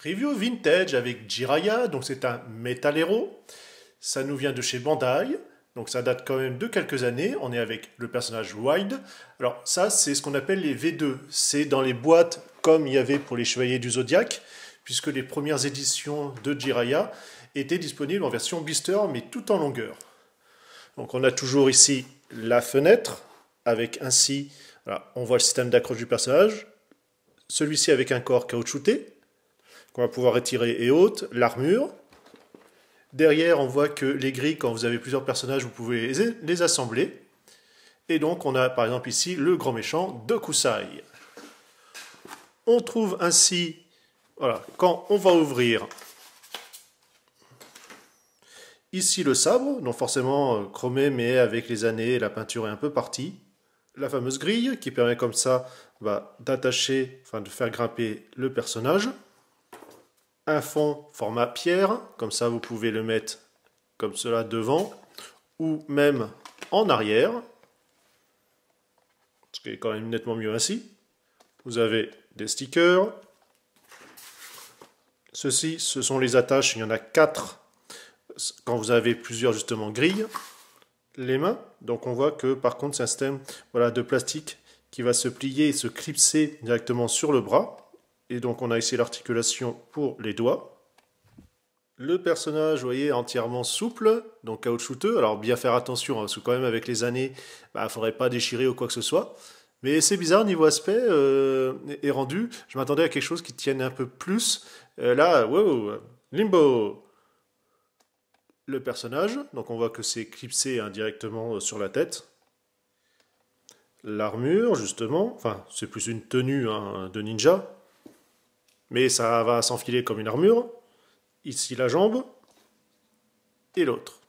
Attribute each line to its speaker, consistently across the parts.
Speaker 1: Review vintage avec Jiraiya, donc c'est un Metal Hero. Ça nous vient de chez Bandai, donc ça date quand même de quelques années. On est avec le personnage Wild. Alors ça, c'est ce qu'on appelle les V2. C'est dans les boîtes comme il y avait pour les Chevaliers du Zodiaque, puisque les premières éditions de Jiraiya étaient disponibles en version blister, mais tout en longueur. Donc on a toujours ici la fenêtre, avec ainsi, voilà, on voit le système d'accroche du personnage. Celui-ci avec un corps caoutchouté, qu'on va pouvoir étirer et haute, l'armure. Derrière, on voit que les grilles, quand vous avez plusieurs personnages, vous pouvez les assembler. Et donc, on a par exemple ici le grand méchant de Kusai. On trouve ainsi, voilà, quand on va ouvrir ici le sabre, donc forcément chromé, mais avec les années, la peinture est un peu partie. La fameuse grille qui permet comme ça d'attacher, enfin de faire grimper le personnage. Un fond format pierre, comme ça vous pouvez le mettre comme cela devant, ou même en arrière, ce qui est quand même nettement mieux ainsi. Vous avez des stickers. Ceci, ce sont les attaches, il y en a 4 quand vous avez plusieurs justement grilles. Les mains, donc on voit que par contre c'est un système de plastique qui va se plier et se clipser directement sur le bras. Et donc on a ici l'articulation pour les doigts. Le personnage, vous voyez, entièrement souple, donc caoutchouteux. Alors bien faire attention, hein, parce que quand même avec les années, il ne faudrait pas déchirer ou quoi que ce soit. Mais c'est bizarre, niveau aspect et rendu, je m'attendais à quelque chose qui tienne un peu plus. Là, wow, Limbo. Le personnage, donc on voit que c'est clipsé directement sur la tête. L'armure, justement, enfin c'est plus une tenue de ninja. Mais ça va s'enfiler comme une armure. Ici la jambe. Et l'autre.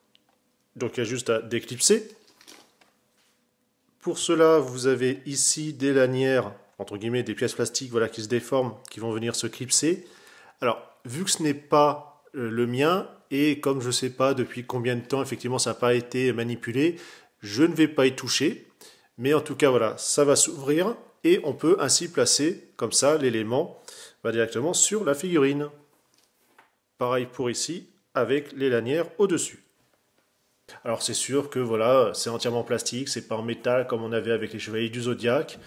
Speaker 1: Donc il y a juste à déclipser. Pour cela, vous avez ici des lanières, entre guillemets, des pièces plastiques qui se déforment, qui vont venir se clipser. Alors, vu que ce n'est pas le mien, et comme je ne sais pas depuis combien de temps, effectivement, ça n'a pas été manipulé, je ne vais pas y toucher. Mais en tout cas, voilà, ça va s'ouvrir, et on peut ainsi placer, comme ça, l'élément directement sur la figurine. Pareil pour ici, avec les lanières au-dessus. Alors c'est sûr que voilà, c'est entièrement plastique, c'est pas en métal comme on avait avec les Chevaliers du Zodiaque,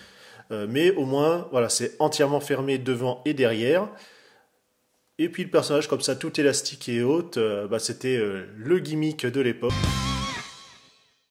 Speaker 1: mais au moins, voilà, c'est entièrement fermé devant et derrière. Et puis le personnage comme ça, tout élastique et haute, c'était le gimmick de l'époque.